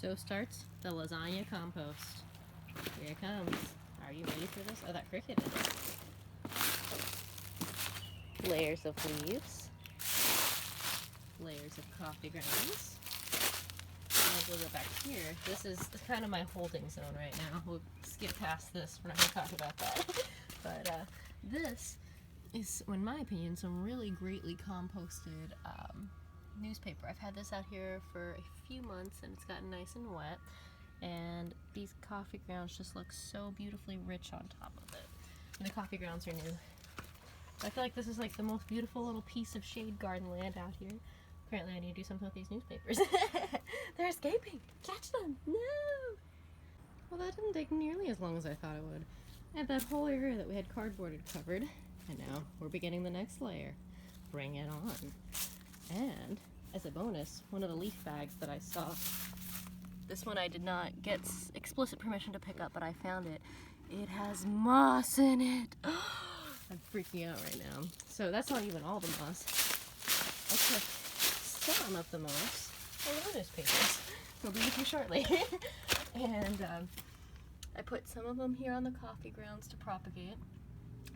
So starts the lasagna compost. Here it comes. Are you ready for this? Oh, that cricket in it. Layers of leaves. Layers of coffee grounds. And we'll go back here. This is kind of my holding zone right now. We'll skip past this. We're not going to talk about that. But this is, in my opinion, some really greatly composted newspaper. I've had this out here for a few months and it's gotten nice and wet. And these coffee grounds just look so beautifully rich on top of it. And the coffee grounds are new. I feel like this is like the most beautiful little piece of shade garden land out here. Apparently I need to do something with these newspapers. They're escaping! Catch them! No! Well, that didn't take nearly as long as I thought it would. I had that whole area that we had cardboarded covered, and now we're beginning the next layer. Bring it on. And, as a bonus, one of the leaf bags that I saw, this one I did not get explicit permission to pick up, but I found it. It has moss in it! I'm freaking out right now. So that's not even all the moss. I took some of the moss, a little newspapers. We'll be with you shortly. And I put some of them here on the coffee grounds to propagate.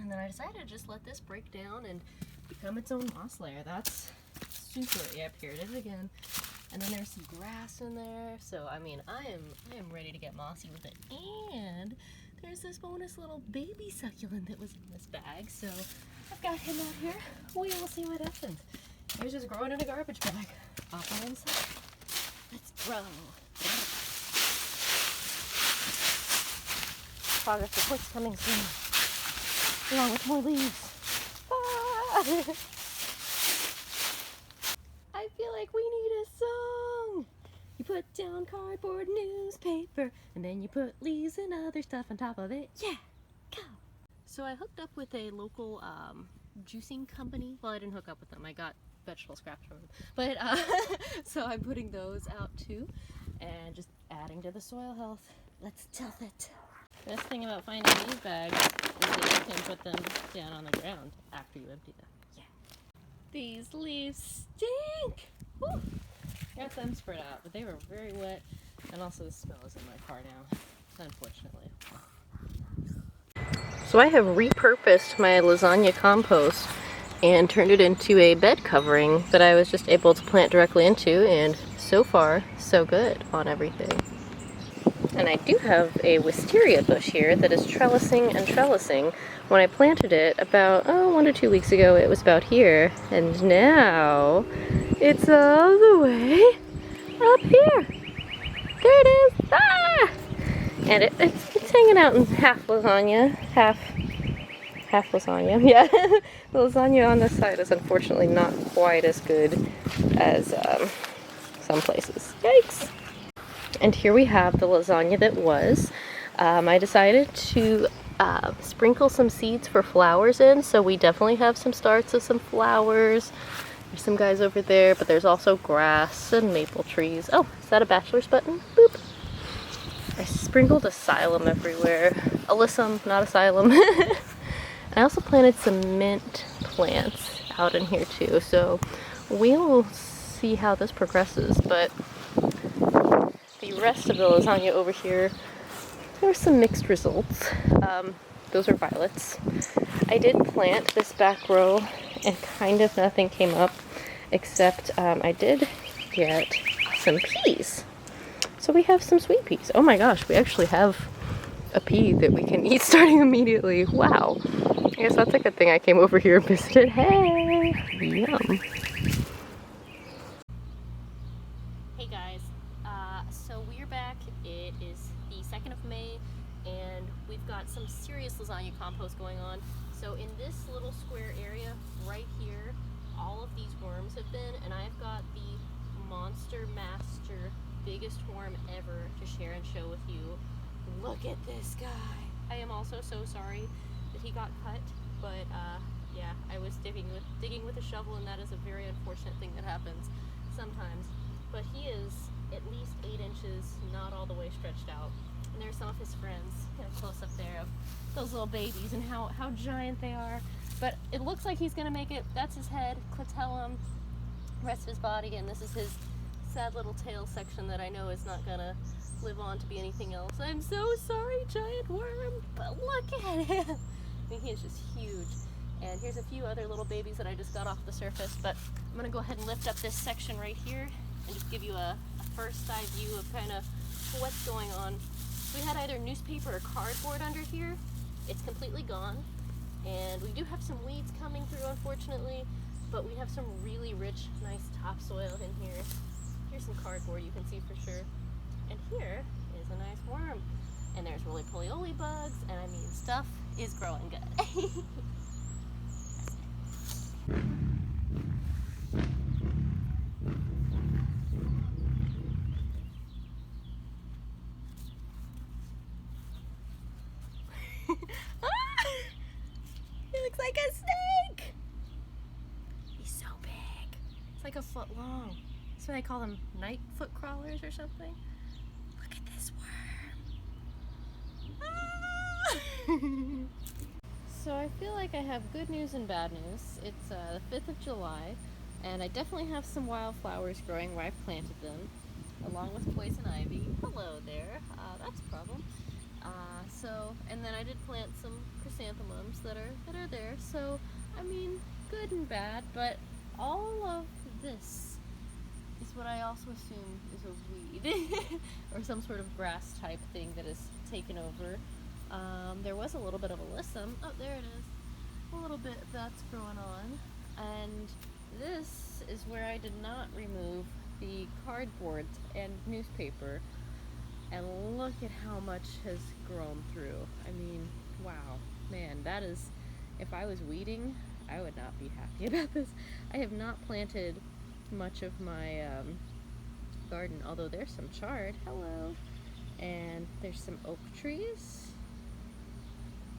And then I decided to just let this break down and become its own moss layer. That's super, yep, here it is again. And then there's some grass in there. So, I mean, I am ready to get mossy with it. And there's this bonus little baby succulent that was in this bag. So I've got him out here. We will see what happens. He was just growing in a garbage bag. Off by himself. Let's grow. Progress reports coming soon. Along with more leaves. Ah! I feel like we need a song. You put down cardboard newspaper, and then you put leaves and other stuff on top of it. Yeah, go. So I hooked up with a local juicing company. Well, I didn't hook up with them. I got vegetable scraps from them. But so I'm putting those out too, and just adding to the soil health. Let's tilth it. Best thing about finding these bags is that you can put them down on the ground after you empty them. Yeah. These leaves stink! Woo! Got them spread out, but they were very wet, and also the smell is in my car now, unfortunately. So I have repurposed my lasagna compost and turned it into a bed covering that I was just able to plant directly into, and so far, so good on everything. And I do have a wisteria bush here that is trellising and trellising. When I planted it about 1 to 2 weeks ago, it was about here, and now it's all the way up here. There it is! Ah! And it's hanging out in half lasagna, half lasagna. Yeah, the lasagna on this side is unfortunately not quite as good as some places. Yikes! And here we have the lasagna that was. I decided to sprinkle some seeds for flowers in, so we definitely have some starts of some flowers. There's some guys over there, but there's also grass and maple trees. Oh, is that a bachelor's button? Boop. I sprinkled asylum everywhere. Alyssum, not asylum. I also planted some mint plants out in here too, so we'll see how this progresses. But the rest of the lasagna over here, there were some mixed results. Those are violets. I did plant this back row and kind of nothing came up, except I did get some peas. So we have some sweet peas. Oh my gosh, we actually have a pea that we can eat starting immediately. Wow. I guess that's a good thing I came over here and visited. Hey! Yum. Hey guys, so we're back. It is the 2nd of May, and we've got some serious lasagna compost going on. So in this little square area right here, all of these worms have been, and I've got the Monster Master biggest worm ever to share and show with you. Look at this guy. I am also so sorry that he got cut, but yeah, I was digging with a shovel, and that is a very unfortunate thing that happens sometimes. But he is at least 8 inches, not all the way stretched out. And there's some of his friends, kind of close up there, of those little babies and how giant they are. But it looks like he's gonna make it. That's his head, clitellum, rest of his body, and this is his sad little tail section that I know is not gonna live on to be anything else. I'm so sorry, giant worm, but look at him. I mean, he is just huge. And here's a few other little babies that I just got off the surface, but I'm gonna go ahead and lift up this section right here and just give you a first eye view of kind of what's going on. We had either newspaper or cardboard under here. It's completely gone. And we do have some weeds coming through, unfortunately, but we have some really rich, nice topsoil in here. Here's some cardboard you can see for sure. And here is a nice worm. And there's roly-poly bugs, and I mean, stuff is growing good. He looks like a snake! He's so big. It's like a foot long. That's why they call them night foot crawlers or something. Look at this worm. Ah! So I feel like I have good news and bad news. It's the 5th of July, and I definitely have some wildflowers growing where I've planted them, along with poison ivy. Hello there. That's a problem. And then I did plant some chrysanthemums that are there. So, I mean, good and bad, but all of this is what I also assume is a weed or some sort of grass type thing that has taken over. There was a little bit of alyssum. Oh, there it is. A little bit that's growing on. And this is where I did not remove the cardboard and newspaper. And look at how much has grown through. I mean, wow. Man, that is, if I was weeding, I would not be happy about this. I have not planted much of my garden, although there's some chard. Hello. And there's some oak trees.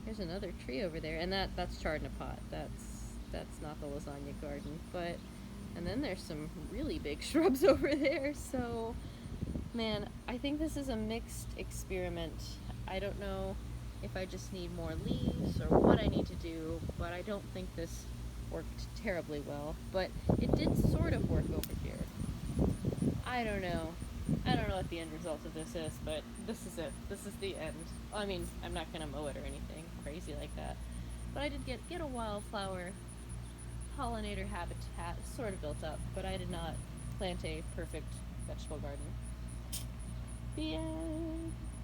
There's another tree over there, and that's chard in a pot. That's not the lasagna garden, but, and then there's some really big shrubs over there, so, man, I think this is a mixed experiment. I don't know if I just need more leaves or what I need to do, but I don't think this worked terribly well, but it did sort of work over here. I don't know. I don't know what the end result of this is, but this is it. This is the end. I mean, I'm not gonna mow it or anything crazy like that, but I did get a wildflower pollinator habitat sort of built up, but I did not plant a perfect vegetable garden. The end.